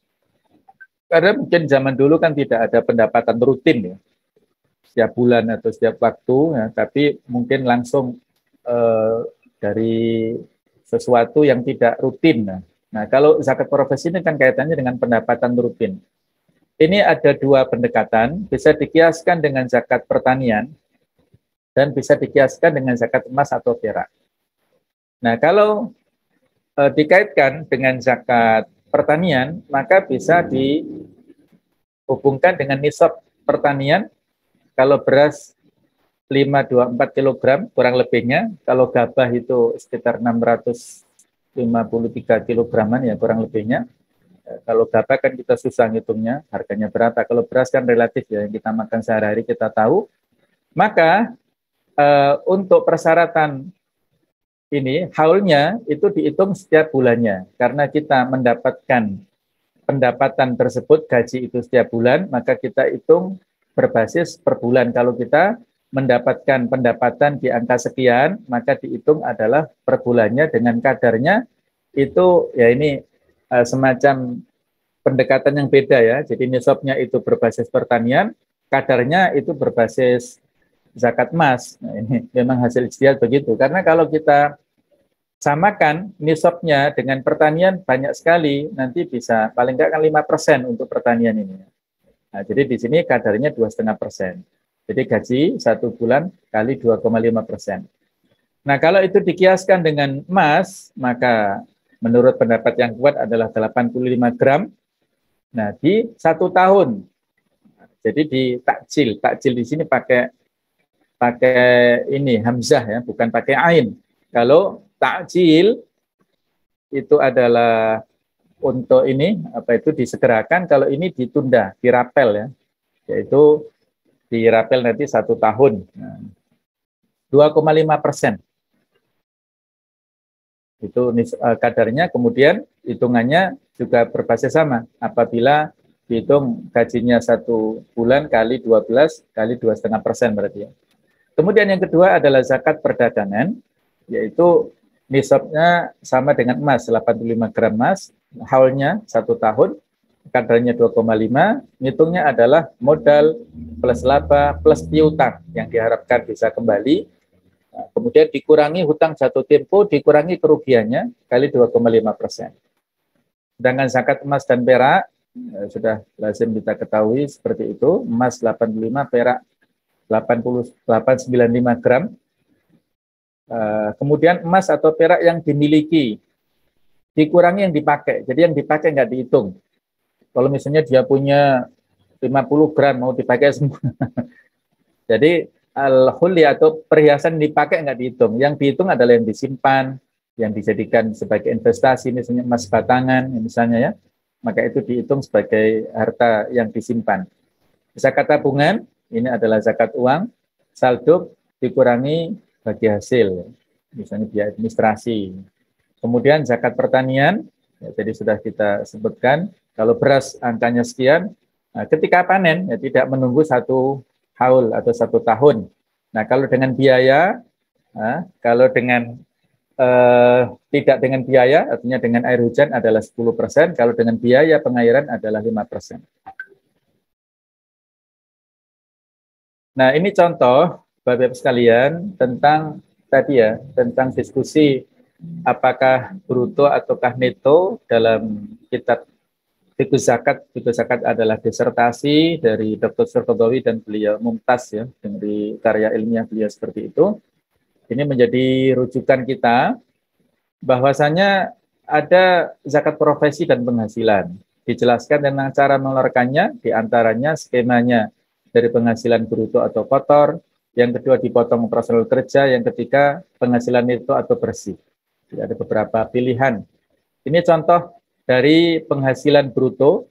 Karena mungkin zaman dulu kan tidak ada pendapatan rutin ya, setiap bulan atau setiap waktu, ya, tapi mungkin langsung dari sesuatu yang tidak rutin. Nah, kalau zakat profesi ini kan kaitannya dengan pendapatan rutin. Ini ada 2 pendekatan, bisa dikiaskan dengan zakat pertanian dan bisa dikiaskan dengan zakat emas atau perak. Nah, kalau dikaitkan dengan zakat pertanian, maka bisa dihubungkan dengan nisab pertanian. Kalau beras 524 kg kurang lebihnya, kalau gabah itu sekitar 653 kg ya kurang lebihnya. Kalau gabah kan kita susah ngitungnya harganya berapa, kalau beras kan relatif ya, yang kita makan sehari-hari kita tahu. Maka untuk persyaratan ini haulnya itu dihitung setiap bulannya. Karena kita mendapatkan pendapatan tersebut, gaji itu setiap bulan, maka kita hitung berbasis per bulan. Kalau kita mendapatkan pendapatan di angka sekian, maka dihitung adalah per bulannya dengan kadarnya itu ya ini semacam pendekatan yang beda ya. Jadi nisabnya itu berbasis pertanian, kadarnya itu berbasis zakat emas. Nah, ini memang hasil ijtihad begitu. Karena kalau kita samakan nisabnya dengan pertanian banyak sekali, nanti bisa paling nggak kan 5% untuk pertanian ini. Nah, jadi di sini kadarnya 2,5%. Jadi gaji 1 bulan kali 2,5%. Nah, kalau itu dikiaskan dengan emas, maka menurut pendapat yang kuat adalah 85 gram. Nah, di 1 tahun. Jadi di takjil. Takjil di sini pakai ini hamzah ya, bukan pakai ain. Kalau takjil itu adalah untuk ini apa itu disegerakan, kalau ini ditunda, dirapel ya. Yaitu dirapel nanti 1 tahun. Nah, 2,5%. Itu kadarnya, kemudian hitungannya juga berbasis sama. Apabila dihitung gajinya 1 bulan kali 12 kali 2,5% berarti ya. Kemudian yang kedua adalah zakat perdagangan, yaitu nisabnya sama dengan emas, 85 gram emas, haulnya 1 tahun, kadarnya 2,5, ngitungnya adalah modal plus laba plus piutang yang diharapkan bisa kembali. Nah, kemudian dikurangi hutang jatuh tempo, dikurangi kerugiannya kali 2,5%. Sedangkan zakat emas dan perak sudah lazim kita ketahui seperti itu, emas 85, perak 895 gram. Kemudian emas atau perak yang dimiliki dikurangi yang dipakai. Jadi yang dipakai nggak dihitung. Kalau misalnya dia punya 50 gram mau dipakai semua. Jadi al-khuli atau perhiasan dipakai nggak dihitung. Yang dihitung adalah yang disimpan, yang dijadikan sebagai investasi, misalnya emas batangan, misalnya ya. Maka itu dihitung sebagai harta yang disimpan. Zakat tabungan, ini adalah zakat uang, saldo dikurangi bagi hasil, misalnya biaya administrasi. Kemudian zakat pertanian, ya, jadi sudah kita sebutkan, kalau beras angkanya sekian, nah, ketika panen ya tidak menunggu 1 haul atau 1 tahun. Nah, kalau dengan biaya, kalau dengan tidak dengan biaya, artinya dengan air hujan adalah 10%, kalau dengan biaya pengairan adalah 5%. Nah, ini contoh, Bapak-Ibu sekalian, tentang tadi ya, tentang diskusi apakah bruto ataukah neto dalam kitab Fikih Zakat. Fikih Zakat adalah disertasi dari Dr. Surkodawi dan beliau mumtaz ya, dari karya ilmiah beliau seperti itu. Ini menjadi rujukan kita bahwasanya ada zakat profesi dan penghasilan. Dijelaskan tentang cara mengeluarkannya, diantaranya skemanya dari penghasilan bruto atau kotor, yang kedua dipotong operasional kerja, yang ketiga penghasilan neto atau bersih. Jadi ada beberapa pilihan. Ini contoh dari penghasilan bruto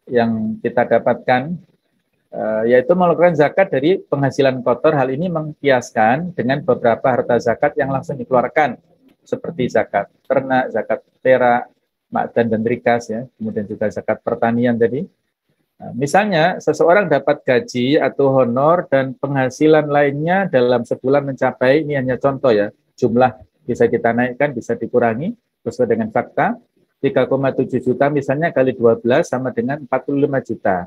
yang kita dapatkan, yaitu mengeluarkan zakat dari penghasilan kotor. Hal ini mengkiaskan dengan beberapa harta zakat yang langsung dikeluarkan, seperti zakat ternak, zakat perak, makdan dan rikas, ya. Kemudian juga zakat pertanian tadi. Nah, misalnya seseorang dapat gaji atau honor dan penghasilan lainnya dalam sebulan mencapai, ini hanya contoh ya, jumlah bisa kita naikkan, bisa dikurangi sesuai dengan fakta, 3,7 juta misalnya kali 12 sama dengan 45 juta.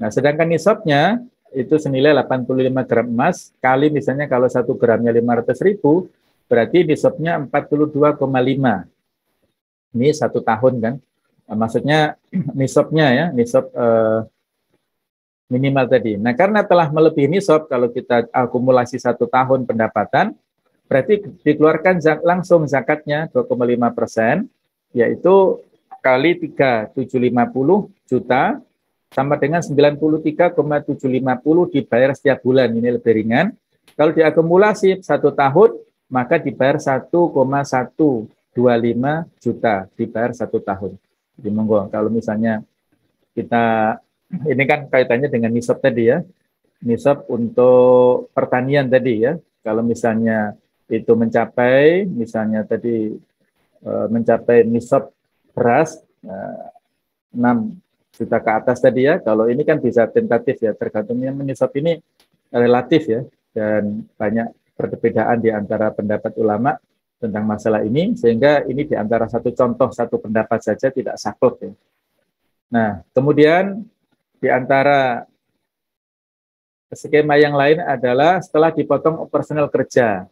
Nah, sedangkan nisabnya itu senilai 85 gram emas, kali misalnya kalau 1 gramnya 500.000, berarti nisabnya 42,5. Ini 1 tahun kan. Nah, maksudnya nisabnya ya, nisab minimal tadi. Nah, karena telah melebihi nisab, kalau kita akumulasi 1 tahun pendapatan, berarti dikeluarkan langsung zakatnya 2,5%, yaitu kali 3,750 juta, sama dengan 93,750 dibayar setiap bulan. Ini lebih ringan. Kalau diakumulasi 1 tahun, maka dibayar 1,125 juta, dibayar 1 tahun. Jadi monggo, kalau misalnya kita, ini kan kaitannya dengan nisab tadi ya, nisab untuk pertanian tadi ya. Kalau misalnya itu mencapai, misalnya tadi mencapai nisab beras 6 juta ke atas tadi ya. Kalau ini kan bisa tentatif ya, tergantungnya nisab ini relatif ya, dan banyak perbedaan di antara pendapat ulama tentang masalah ini, sehingga ini di antara satu contoh, satu pendapat saja tidak saklek ya. Nah, kemudian di antara skema yang lain adalah setelah dipotong operasional kerja,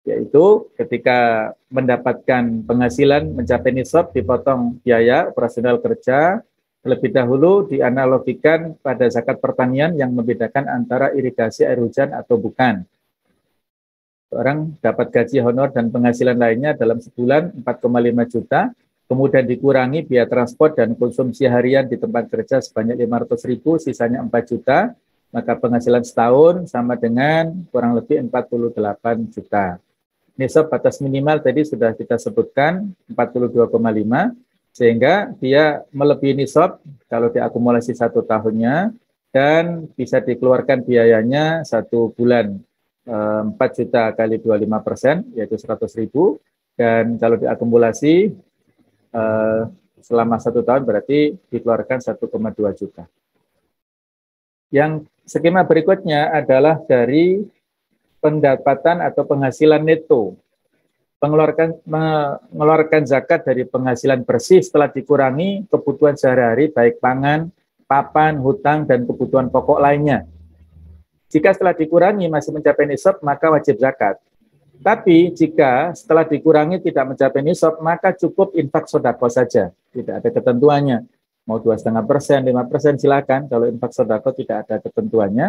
yaitu ketika mendapatkan penghasilan mencapai nisab dipotong biaya operasional kerja, terlebih dahulu dianalogikan pada zakat pertanian yang membedakan antara irigasi air hujan atau bukan. Orang dapat gaji honor dan penghasilan lainnya dalam sebulan 4,5 juta, kemudian dikurangi biaya transport dan konsumsi harian di tempat kerja sebanyak 500.000, sisanya 4 juta, maka penghasilan setahun sama dengan kurang lebih 48 juta. Nisab batas minimal tadi sudah kita sebutkan 42,5, sehingga dia melebihi nisab kalau diakumulasi 1 tahunnya, dan bisa dikeluarkan biayanya 1 bulan 4 juta kali 25%, yaitu 100.000, dan kalau diakumulasi selama 1 tahun berarti dikeluarkan 1,2 juta. Yang skema berikutnya adalah dari pendapatan atau penghasilan neto. Mengeluarkan zakat dari penghasilan bersih setelah dikurangi kebutuhan sehari-hari baik pangan, papan, hutang, dan kebutuhan pokok lainnya. Jika setelah dikurangi masih mencapai nisab, maka wajib zakat. Tapi jika setelah dikurangi tidak mencapai nisab, maka cukup infak sedekah saja. Tidak ada ketentuannya. Mau 2,5%, 5% silakan. Kalau infak sedekah tidak ada ketentuannya.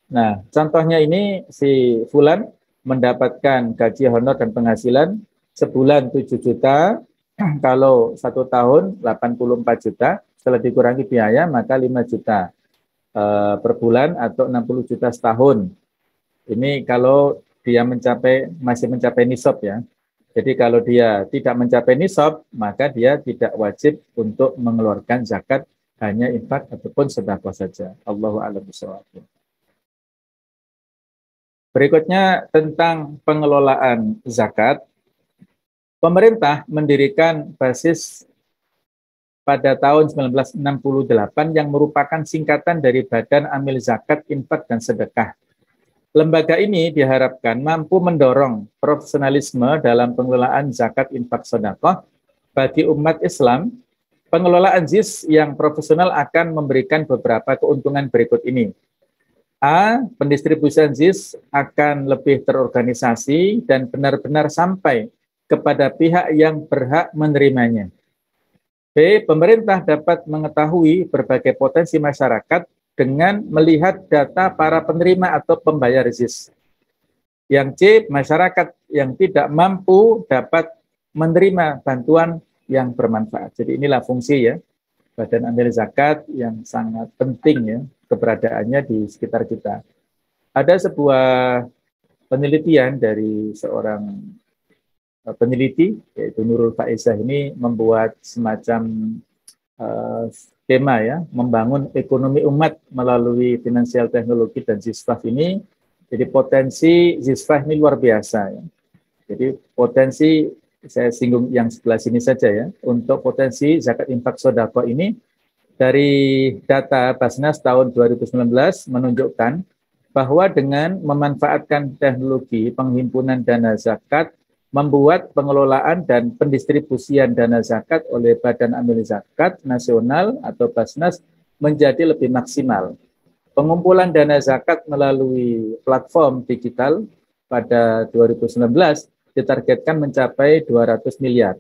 Nah, contohnya ini si Fulan mendapatkan gaji honor dan penghasilan sebulan 7 juta, kalau 1 tahun 84 juta, setelah dikurangi biaya maka 5 juta per bulan atau 60 juta setahun. Ini kalau dia masih mencapai nisab ya. Jadi kalau dia tidak mencapai nisab, maka dia tidak wajib untuk mengeluarkan zakat, hanya infak ataupun sedekah saja. Allahu a'lam bishawab. Berikutnya tentang pengelolaan zakat. Pemerintah mendirikan basis pada tahun 1968 yang merupakan singkatan dari Badan Amil Zakat, Infak, dan Sedekah. Lembaga ini diharapkan mampu mendorong profesionalisme dalam pengelolaan zakat, infak, sedekah bagi umat Islam. Pengelolaan ZIS yang profesional akan memberikan beberapa keuntungan berikut ini. A. Pendistribusian ZIS akan lebih terorganisasi dan benar-benar sampai kepada pihak yang berhak menerimanya. B. Pemerintah dapat mengetahui berbagai potensi masyarakat dengan melihat data para penerima atau pembayar ZIS. Yang C. Masyarakat yang tidak mampu dapat menerima bantuan yang bermanfaat. Jadi inilah fungsi ya Badan Amil Zakat yang sangat penting ya keberadaannya di sekitar kita. Ada sebuah penelitian dari seorang peneliti, yaitu Nurul Faizah, ini membuat semacam skema ya, membangun ekonomi umat melalui finansial teknologi dan ZISFAH ini. Jadi potensi ZISFAH ini luar biasa ya. Jadi potensi, saya singgung yang sebelah sini saja ya, untuk potensi zakat infak sedekah ini dari data Basnas tahun 2019 menunjukkan bahwa dengan memanfaatkan teknologi penghimpunan dana zakat, membuat pengelolaan dan pendistribusian dana zakat oleh Badan Amil Zakat Nasional atau Basnas menjadi lebih maksimal. Pengumpulan dana zakat melalui platform digital pada 2019 ditargetkan mencapai 200 miliar.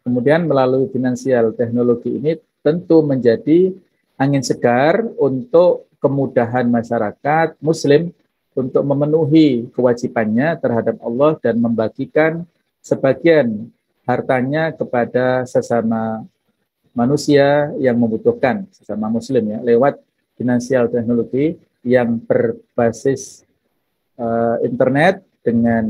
Kemudian melalui finansial teknologi ini tentu menjadi angin segar untuk kemudahan masyarakat Muslim untuk memenuhi kewajibannya terhadap Allah dan membagikan sebagian hartanya kepada sesama manusia yang membutuhkan, sesama Muslim ya, lewat finansial teknologi yang berbasis internet dengan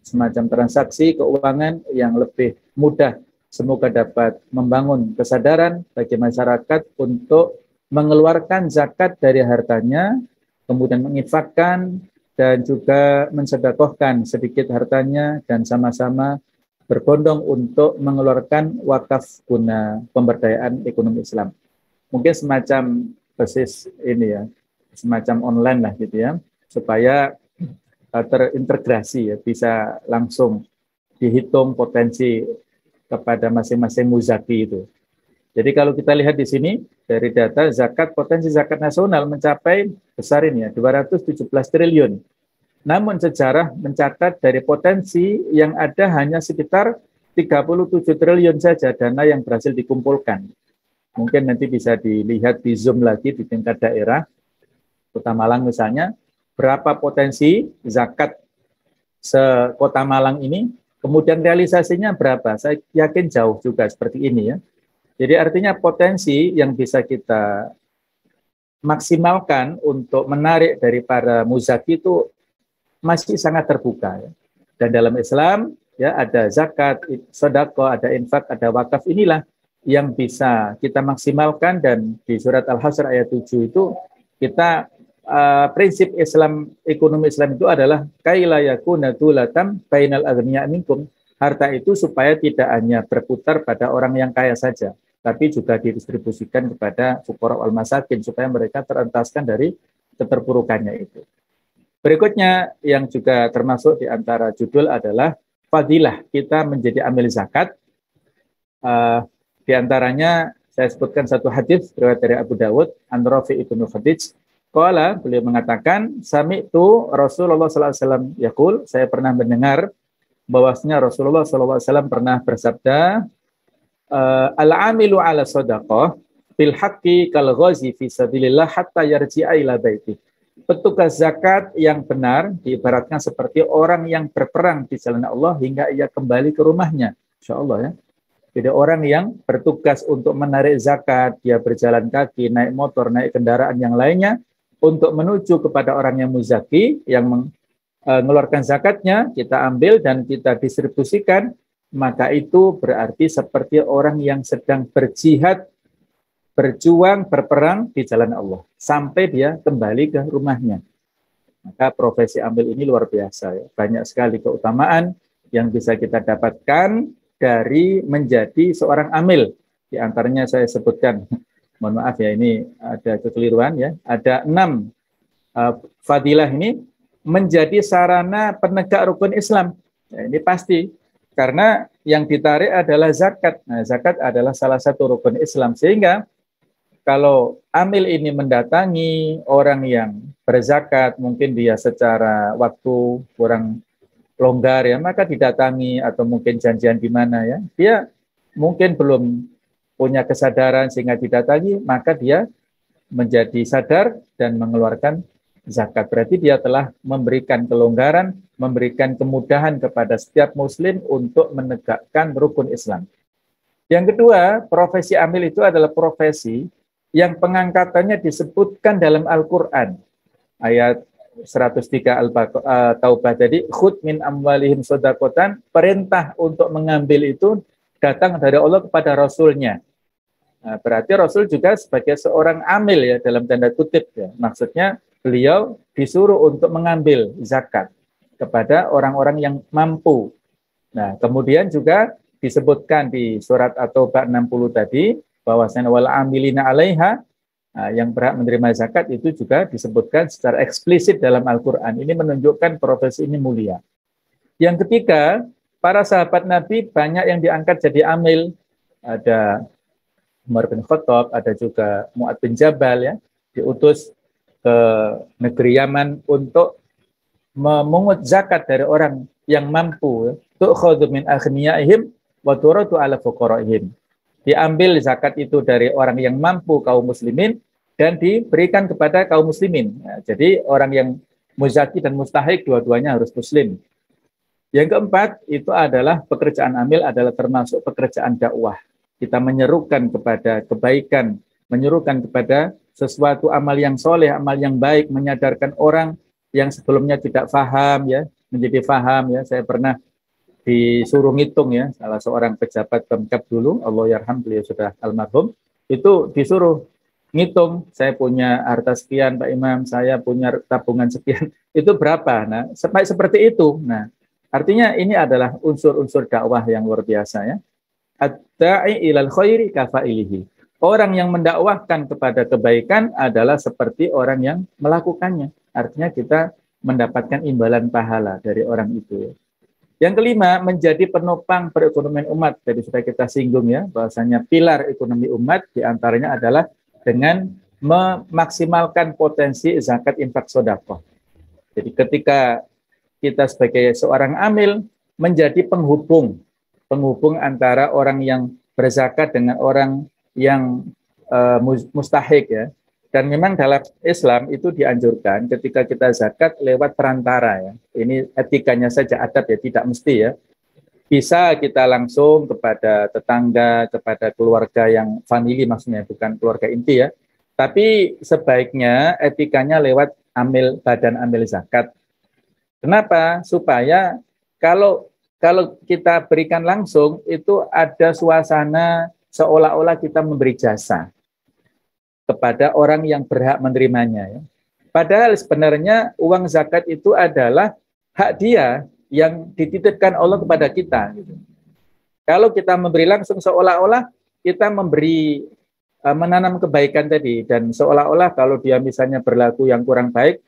semacam transaksi keuangan yang lebih mudah. Semoga dapat membangun kesadaran bagi masyarakat untuk mengeluarkan zakat dari hartanya, kemudian menginfakkan dan juga mensedekahkan sedikit hartanya dan sama-sama berbondong untuk mengeluarkan wakaf guna pemberdayaan ekonomi Islam. Mungkin semacam basis ini ya, semacam online lah gitu ya, supaya terintegrasi ya, bisa langsung dihitung potensi kepada masing-masing muzaki itu. Jadi kalau kita lihat di sini dari data zakat, potensi zakat nasional mencapai besar ini ya, 217 triliun. Namun sejarah mencatat dari potensi yang ada hanya sekitar 37 triliun saja dana yang berhasil dikumpulkan. Mungkin nanti bisa dilihat di zoom lagi di tingkat daerah, Kota Malang misalnya, berapa potensi zakat se-Kota Malang ini, kemudian realisasinya berapa. Saya yakin jauh juga seperti ini ya. Jadi artinya potensi yang bisa kita maksimalkan untuk menarik dari para muzaki itu masih sangat terbuka ya. Dan dalam Islam ya ada zakat, sedekah, ada infak, ada wakaf, inilah yang bisa kita maksimalkan. Dan di surat Al-Hasyr ayat 7 itu kita prinsip Islam, ekonomi Islam itu adalah kaila yakuna dulatam bainal aghniya minkum. Harta itu supaya tidak hanya berputar pada orang yang kaya saja, tapi juga didistribusikan kepada fuqara wal masakin supaya mereka terentaskan dari keterpurukannya itu. Berikutnya yang juga termasuk di antara judul adalah fadilah kita menjadi amil zakat. Di antaranya saya sebutkan satu hadis riwayat dari Abu Dawud, an Rafi' ibnu Khadij. Qala, beliau mengatakan, sami'tu Rasulullah sallallahu alaihi wasallam yaqul, saya pernah mendengar bahwasanya Rasulullah sallallahu alaihi wasallam pernah bersabda, al-amilu ala shadaqah bil haqqi kal ghazi fi sabilillah hatta yarji'a ila baiti. Petugas zakat yang benar diibaratkan seperti orang yang berperang di jalan Allah hingga ia kembali ke rumahnya. Insyaallah ya. Jadi orang yang bertugas untuk menarik zakat, dia berjalan kaki, naik motor, naik kendaraan yang lainnya untuk menuju kepada orang yang muzaki, yang mengeluarkan zakatnya, kita ambil dan kita distribusikan, maka itu berarti seperti orang yang sedang berjihad, berjuang, berperang di jalan Allah, sampai dia kembali ke rumahnya. Maka profesi amil ini luar biasa ya. Banyak sekali keutamaan yang bisa kita dapatkan dari menjadi seorang amil. Di antaranya saya sebutkan, mohon maaf ya, ini ada kekeliruan ya, ada 6 fadilah ini menjadi sarana penegak rukun Islam. Ya, ini pasti, karena yang ditarik adalah zakat. Nah, zakat adalah salah satu rukun Islam, sehingga kalau amil ini mendatangi orang yang berzakat, mungkin dia secara waktu kurang longgar ya, maka didatangi, atau mungkin janjian di mana ya, dia mungkin belum punya kesadaran sehingga didatangi, maka dia menjadi sadar dan mengeluarkan zakat. Berarti dia telah memberikan kelonggaran, memberikan kemudahan kepada setiap muslim untuk menegakkan rukun Islam. Yang kedua, profesi amil itu adalah profesi yang pengangkatannya disebutkan dalam Al-Quran. Ayat 103 Al-Taubah tadi, khud min amwalihim shadaqatan, perintah untuk mengambil itu datang dari Allah kepada Rasulnya. Nah, berarti Rasul juga sebagai seorang amil ya, dalam tanda kutip ya. Maksudnya beliau disuruh untuk mengambil zakat kepada orang-orang yang mampu. Nah, kemudian juga disebutkan di surat At-Taubah 60 tadi, bahwasanya wal amilina 'alaiha, yang berhak menerima zakat itu juga disebutkan secara eksplisit dalam Al-Quran. Ini menunjukkan profesi ini mulia. Yang ketiga, para sahabat Nabi banyak yang diangkat jadi amil. Ada Umar bin Khattab, ada juga Mu'ad bin Jabal ya, diutus ke negeri Yaman untuk memungut zakat dari orang yang mampu. Tu'khadhu min aghniyaihim wa turatu ala fuqaraihim. Diambil zakat itu dari orang yang mampu kaum muslimin dan diberikan kepada kaum muslimin. Nah, jadi orang yang muzaki dan mustahik dua-duanya harus muslim. Yang keempat itu adalah pekerjaan amil adalah termasuk pekerjaan dakwah. Kita menyerukan kepada kebaikan, menyerukan kepada sesuatu amal yang soleh, amal yang baik, menyadarkan orang yang sebelumnya tidak paham ya, menjadi paham ya. Saya pernah disuruh ngitung ya, salah seorang pejabat Pemkab dulu, Allah yarham, beliau sudah almarhum, itu disuruh ngitung, saya punya harta sekian Pak Imam, saya punya tabungan sekian, itu berapa? Nah, sampai seperti itu. Nah, artinya ini adalah unsur-unsur dakwah yang luar biasa ya. Ad-da'i ilal khairi kafailihi. Orang yang mendakwahkan kepada kebaikan adalah seperti orang yang melakukannya. Artinya kita mendapatkan imbalan pahala dari orang itu. Yang kelima, menjadi penopang perekonomian umat. Jadi sudah kita singgung ya, bahwasanya pilar ekonomi umat diantaranya adalah dengan memaksimalkan potensi zakat infak sedekah. Jadi ketika kita sebagai seorang amil menjadi penghubung antara orang yang berzakat dengan orang yang mustahik ya. Dan memang dalam Islam itu dianjurkan ketika kita zakat lewat perantara ya. Ini etikanya saja adab ya, tidak mesti ya. Bisa kita langsung kepada tetangga, kepada keluarga yang famili maksudnya, bukan keluarga inti ya. Tapi sebaiknya etikanya lewat badan amil zakat. Kenapa? Supaya kalau kita berikan langsung itu ada suasana seolah-olah kita memberi jasa kepada orang yang berhak menerimanya. Ya. Padahal sebenarnya uang zakat itu adalah hak dia yang dititipkan Allah kepada kita. Gitu. Kalau kita memberi langsung seolah-olah kita memberi menanam kebaikan tadi, dan seolah-olah kalau dia misalnya berlaku yang kurang baik,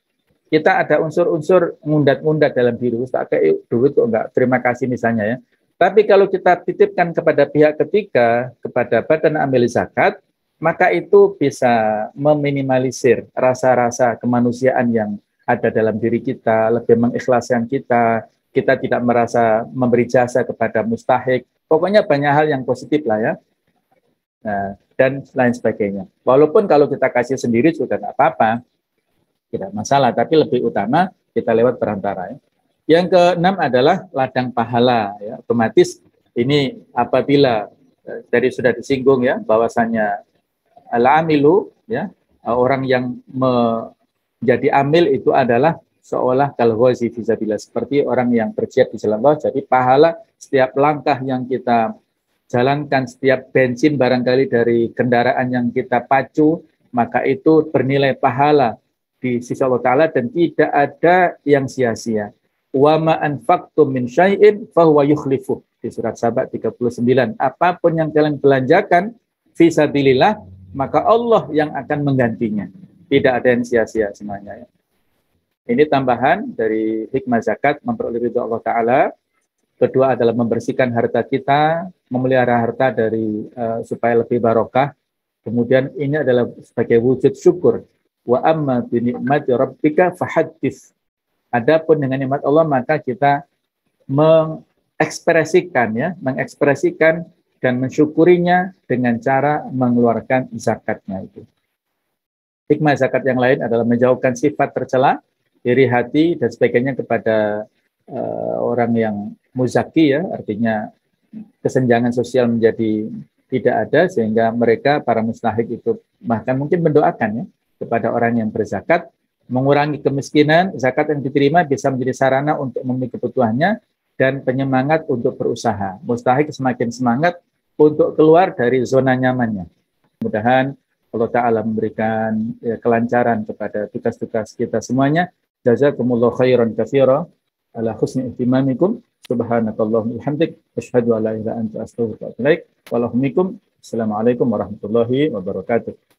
kita ada unsur-unsur ngundat-ngundat dalam diri. Tak kayak duit kok enggak, terima kasih misalnya ya. Tapi kalau kita titipkan kepada pihak ketiga, kepada badan amil zakat, maka itu bisa meminimalisir rasa-rasa kemanusiaan yang ada dalam diri kita, lebih mengikhlaskan kita tidak merasa memberi jasa kepada mustahik. Pokoknya banyak hal yang positif lah ya. Nah, dan lain sebagainya. Walaupun kalau kita kasih sendiri juga nggak apa-apa, tidak masalah, tapi lebih utama kita lewat perantara ya. Yang keenam adalah ladang pahala ya. Otomatis ini apabila tadi sudah disinggung ya, bahwasanya al-amilu ya, orang yang menjadi amil itu adalah seolah kal-ghazi fisabilillah, seperti orang yang berjihad di jalan Allah. Jadi pahala setiap langkah yang kita jalankan, setiap bensin barangkali dari kendaraan yang kita pacu, maka itu bernilai pahala di sisi Allah Ta'ala dan tidak ada yang sia-sia. Wa ma anfaqtum min syai'in fahuwa yukhlifuh, di surat Saba 39. Apapun yang kalian belanjakan fisabilillah, maka Allah yang akan menggantinya. Tidak ada yang sia-sia semuanya ya. Ini tambahan dari hikmah zakat, memperoleh ridho Allah Ta'ala. Kedua adalah membersihkan harta kita, memelihara harta dari supaya lebih barokah. Kemudian ini adalah sebagai wujud syukur. Wa amma bi ni'mati rabbika fahaddits. Adapun dengan nikmat Allah maka kita mengekspresikan dan mensyukurinya dengan cara mengeluarkan zakatnya itu. Hikmah zakat yang lain adalah menjauhkan sifat tercela, iri hati dan sebagainya kepada orang yang muzaki ya, artinya kesenjangan sosial menjadi tidak ada, sehingga mereka para mustahik itu bahkan mungkin mendoakan ya kepada orang yang berzakat, mengurangi kemiskinan. Zakat yang diterima bisa menjadi sarana untuk memenuhi kebutuhannya dan penyemangat untuk berusaha. Mustahik semakin semangat untuk keluar dari zona nyamannya. Mudah-mudahan Allah Ta'ala memberikan ya, kelancaran kepada tugas-tugas kita semuanya. Jazakumullah khairan katsira ala husni ihtimamikum. Subhanakallahumma bihamdik asyhadu an la ilaha illa anta astaghfiruka wa atubu ilaik. Assalamualaikum warahmatullahi wabarakatuh.